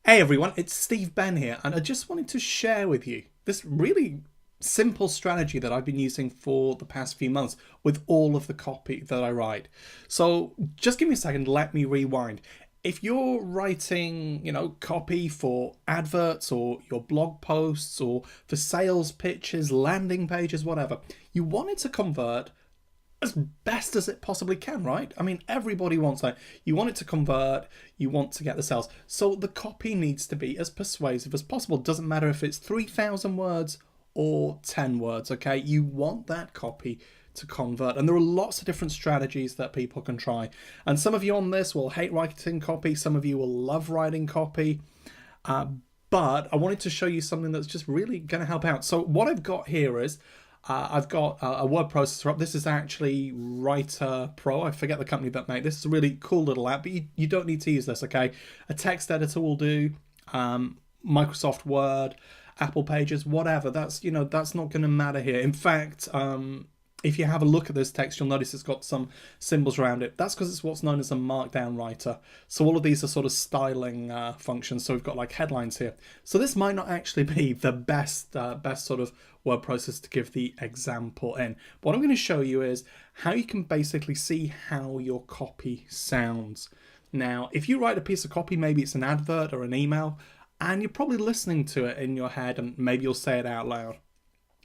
Hey everyone, it's Steve Benn here, and I just wanted to share with you this really simple strategy that I've been using for the past few months with all of the copy that I write. So just give me a second, let me rewind. If you're writing, copy for adverts or your blog posts or for sales pitches, landing pages, whatever, you want it to convert as best as it possibly can, right? I mean, everybody wants that. You want it to convert, you want to get the sales. So the copy needs to be as persuasive as possible. Doesn't matter if it's 3,000 words or 10 words, okay? You want that copy to convert. And there are lots of different strategies that people can try. And some of you on this will hate writing copy. Some of you will love writing copy. But I wanted to show you something that's just really going to help out. So what I've got here is I've got a word processor up. This is actually Writer Pro. I forget the company that made this. It's a really cool little app, but you don't need to use this, okay? A text editor will do, Microsoft Word, Apple Pages, whatever. That's not going to matter here. In fact, if you have a look at this text, you'll notice it's got some symbols around it. That's because it's what's known as a markdown writer. So all of these are sort of styling functions. So we've got like headlines here. So this might not actually be the best sort of word processor to give the example in. What I'm going to show you is how you can basically see how your copy sounds. Now, if you write a piece of copy, maybe it's an advert or an email, and you're probably listening to it in your head, and maybe you'll say it out loud.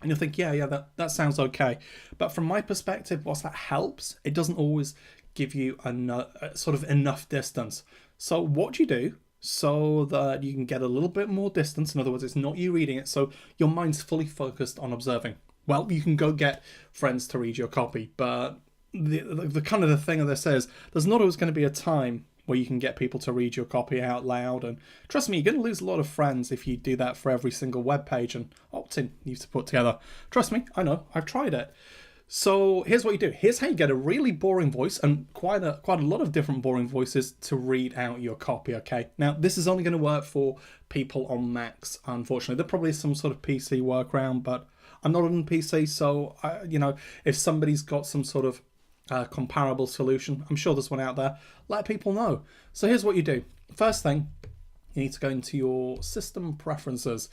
And you'll think, yeah, that sounds okay. But from my perspective, whilst that helps, it doesn't always give you sort of enough distance. So what do you do so that you can get a little bit more distance? In other words, it's not you reading it, so your mind's fully focused on observing. Well, you can go get friends to read your copy, but the kind of the thing of this is there's not always going to be a time where you can get people to read your copy out loud. And trust me, you're going to lose a lot of friends if you do that for every single web page and opt-in you have to put together. Trust me, I know, I've tried it. So here's what you do. Here's how you get a really boring voice and quite a lot of different boring voices to read out your copy, okay? Now, this is only going to work for people on Macs, unfortunately. There probably is some sort of PC workaround, but I'm not on PC, so if somebody's got some sort of comparable solution, I'm sure there's one out there, let people know. So here's what you do. First thing, you need to go into your system preferences,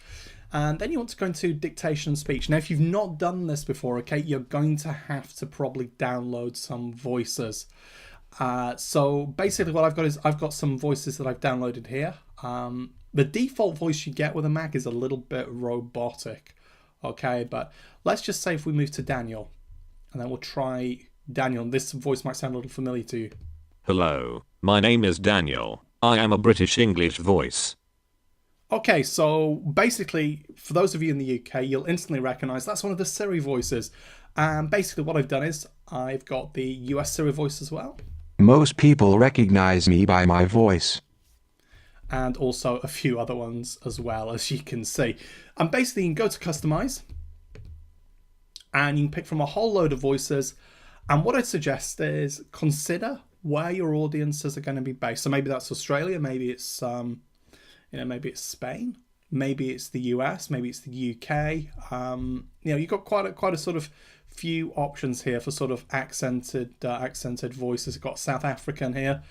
and then you want to go into dictation and speech. Now, if you've not done this before, okay, you're going to have to probably download some voices. So basically what I've got is I've got some voices that I've downloaded here. The default voice you get with a Mac is a little bit robotic, okay, but let's just say if we move to Daniel, and then we'll try Daniel. This voice might sound a little familiar to you. Hello, my name is Daniel. I am a British English voice. Okay, so basically, for those of you in the UK, you'll instantly recognize that's one of the Siri voices. And basically what I've done is I've got the US Siri voice as well. Most people recognize me by my voice. And also a few other ones as well, as you can see. And basically you can go to customize, and you can pick from a whole load of voices. And what I'd suggest is consider where your audiences are going to be based. So maybe that's Australia, maybe it's maybe it's Spain, maybe it's the US, maybe it's the UK. You've got quite a sort of few options here for sort of accented voices. We've got South African here.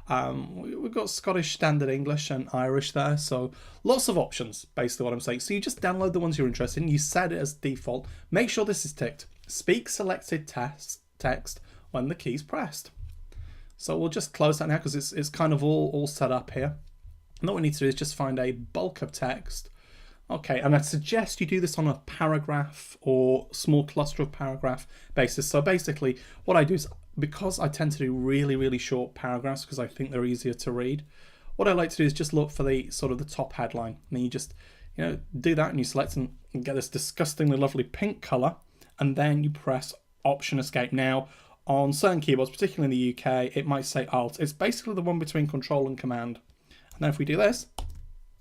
We've got Scottish Standard English and Irish there. So lots of options, basically what I'm saying. So you just download the ones you're interested in. You set it as default. Make sure this is ticked. Speak selected text when the key's pressed. So we'll just close that now because it's kind of all set up here. And what we need to do is just find a bulk of text. Okay, and I'd suggest you do this on a paragraph or small cluster of paragraph basis. So basically what I do is, because I tend to do really, really short paragraphs because I think they're easier to read, what I like to do is just look for the sort of the top headline. And then you just do that and you select and get this disgustingly lovely pink color, and then you press Option Escape. Now, on certain keyboards, particularly in the UK, it might say Alt. It's basically the one between Control and Command. And then if we do this,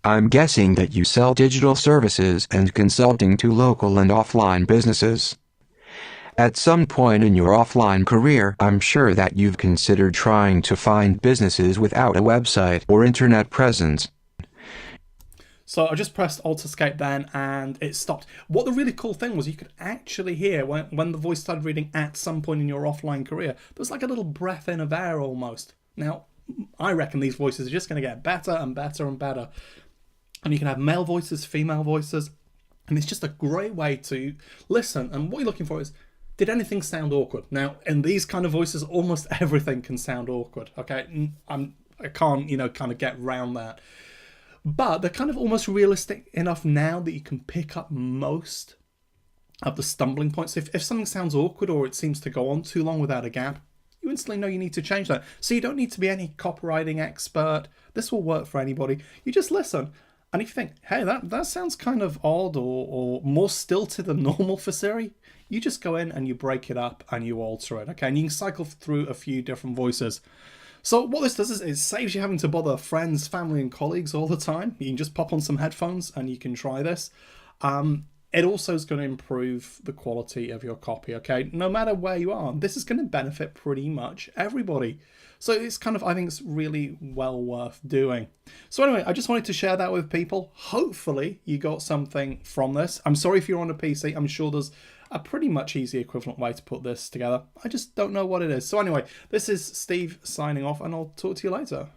I'm guessing that you sell digital services and consulting to local and offline businesses. At some point in your offline career, I'm sure that you've considered trying to find businesses without a website or internet presence. So I just pressed Alt Escape then, and it stopped. What the really cool thing was, you could actually hear when the voice started reading at some point in your offline career, there was like a little breath in of air almost. Now, I reckon these voices are just going to get better and better and better. And you can have male voices, female voices, and it's just a great way to listen. And what you're looking for is, did anything sound awkward? Now, in these kind of voices, almost everything can sound awkward. Okay, I can't, kind of get around that. But they're kind of almost realistic enough now that you can pick up most of the stumbling points. If something sounds awkward or it seems to go on too long without a gap, you instantly know you need to change that. So you don't need to be any copywriting expert. This will work for anybody. You just listen. And if you think, hey, that sounds kind of odd or more stilted than normal for Siri, you just go in and you break it up and you alter it. Okay, and you can cycle through a few different voices. So what this does is it saves you having to bother friends, family, and colleagues all the time. You can just pop on some headphones and you can try this. It also is going to improve the quality of your copy, okay? No matter where you are, this is going to benefit pretty much everybody. So it's kind of, I think it's really well worth doing. So anyway, I just wanted to share that with people. Hopefully you got something from this. I'm sorry if you're on a PC. I'm sure there's a pretty much easy equivalent way to put this together. I just don't know what it is. So anyway, this is Steve signing off, and I'll talk to you later.